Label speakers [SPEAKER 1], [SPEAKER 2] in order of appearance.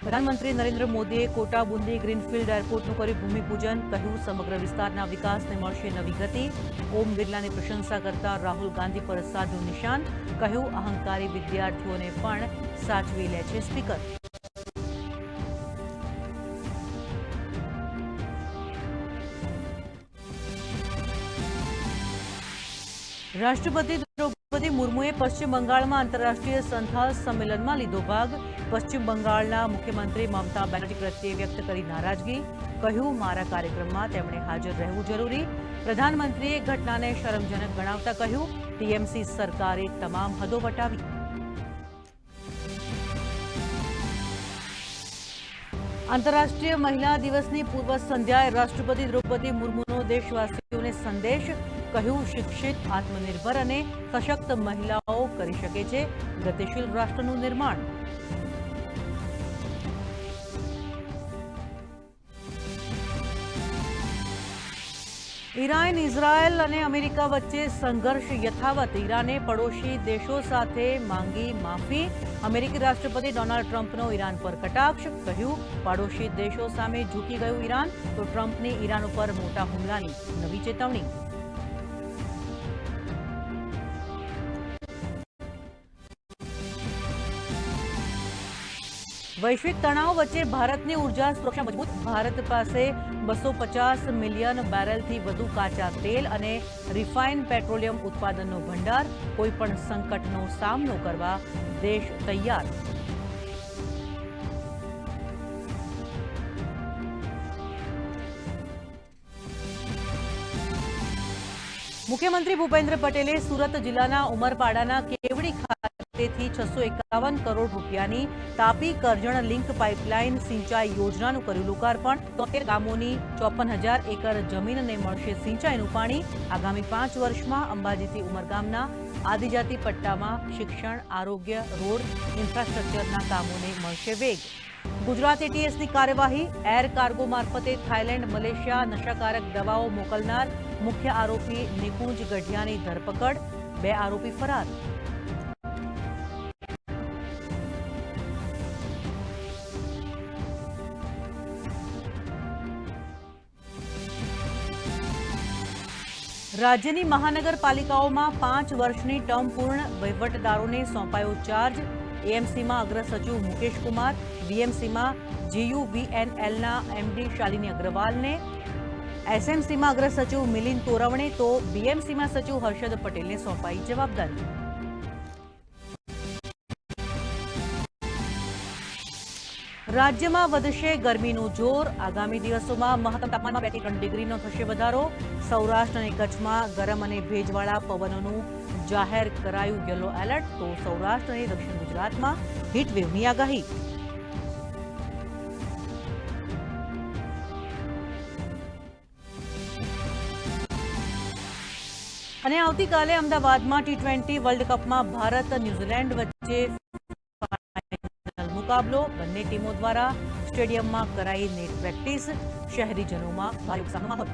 [SPEAKER 1] પ્રધાનમંત્રી નરેન્દ્ર મોદીએ quota boondi greenfield એરપોર્ટનું કર્યું ભૂમિપૂજન. કહ્યું સમગ્ર વિસ્તારના વિકાસને મળશે નવી ગતિ. ઓમ બિરલાની પ્રશંસા કરતા રાહુલ ગાંધી પર સાધ્યું નિશાન. કહ્યું અહંકારી વિદ્યાર્થીઓને પણ સાચવી લે છે સ્પીકર. રાષ્ટ્રપતિ દ્રૌપદી મુર્મુએ પશ્ચિમ બંગાળમાં આંતરરાષ્ટ્રીય સંથાલ સંમેલનમાં લીધો ભાગ. પશ્ચિમ બંગાળના મુખ્યમંત્રી મમતા બેનર્જી પ્રત્યે વ્યક્ત કરી નારાજગી. કહ્યું મારા કાર્યક્રમમાં તેમણે હાજર રહેવું જરૂરી. પ્રધાનમંત્રીએ ઘટનાને શરમજનક ગણાવતા કહ્યું ટીએમસી સરકારે તમામ હદો વટાવી. આંતરરાષ્ટ્રીય મહિલા દિવસની પૂર્વ સંધ્યાએ રાષ્ટ્રપતિ દ્રૌપદી મુર્મુનો દેશવાસીઓને સંદેશ. કહ્યું શિક્ષિત આત્મનિર્ભર અને સશક્ત મહિલાઓ કરી શકે છે ગતિશીલ રાષ્ટ્રનું નિર્માણ. ઈરાન, ઇઝરાયલ અને અમેરિકા વચ્ચે સંઘર્ષ યથાવત. ઈરાને પડોશી દેશો સાથે માંગી માફી. અમેરિકી રાષ્ટ્રપતિ ડોનાલ્ડ ટ્રમ્પનો ઈરાન પર કટાક્ષ. કહ્યું પડોશી દેશો સામે ઝૂકી ગયું ઈરાન તો ટ્રમ્પની ઈરાન ઉપર મોટા હુમલાની નવી ચેતવણી. વૈશ્વિક તણાવ વચ્ચે ભારતની ઉર્જા સુરક્ષા મજબૂત. ભારત પાસે 250 મિલિયન બેરલથી વધુ કાચા તેલ અને રિફાઇન પેટ્રોલિયમ ઉત્પાદનનો ભંડાર. કોઈપણ સંકટનો સામનો કરવા દેશ તૈયાર. મુખ્યમંત્રી ભૂપેન્દ્ર પટેલે સુરત જિલ્લાના ઉમરપાડાના કેવડી ખાતેથી 651 કરોડ રૂપિયાની તાપી કરજણ લિંક પાઇપલાઇન સિંચાઈ યોજનાનું કર્યું લોકાર્પણ. 73 ગામોની 54,000 એકર જમીનને મળશે સિંચાઈનું પાણી. આગામી 5 વર્ષમાં અંબાજીથી ઉમરગામના આદિજાતિ પટ્ટામાં શિક્ષણ, આરોગ્ય, રોડ, ઇન્ફ્રાસ્ટ્રક્ચરના કામોને મળશે વેગ. ગુજરાત એટીએસની કાર્યવાહી. એર કાર્ગો મારફતે થાઇલેન્ડ, મલેશિયા નશાકારક દવાઓ મોકલનાર મુખ્ય આરોપી નિકુંજ ગઢિયાની ધરપકડ. 2 આરોપી ફરાર. રાજ્યની મહાનગરપાલિકાઓમાં 5 વર્ષની ટર્મ પૂર્ણ. વહીવટદારોને સોંપાયો ચાર્જ. એએમસીમાં અગ્ર સચિવ મુકેશ કુમાર, વીએમસીમાં જીયુવીએનએલના એમડી શાલિની અગ્રવાલને, એસએમસીમાં અગ્ર સચિવ મિલિંદ તોરવણે તો બીએમસીમાં સચિવ હર્ષદ પટેલને સોંપાઈ જવાબદારી. રાજ્યમાં વધશે ગરમીનું જોર. આગામી દિવસોમાં મહત્તમ તાપમાનમાં 2 થી 3 ડિગ્રીનો થશે વધારો. સૌરાષ્ટ્ર અને કચ્છમાં ગરમ અને ભેજવાળા પવનોનું જાહેર કરાયું યલો એલર્ટ. તો સૌરાષ્ટ્ર અને દક્ષિણ ગુજરાતમાં હીટવેવની આગાહી. અને આવતીકાલે અમદાવાદમાં ટી20 વર્લ્ડ કપમાં ભારત ન્યૂઝીલેન્ડ વચ્ચે મુકાબલો. બંને ટીમો દ્વારા સ્ટેડિયમમાં કરાઈ નેટ પ્રેક્ટિસ. શહેરીજનોમાં ભારે ઉત્સાહનો માહોલ.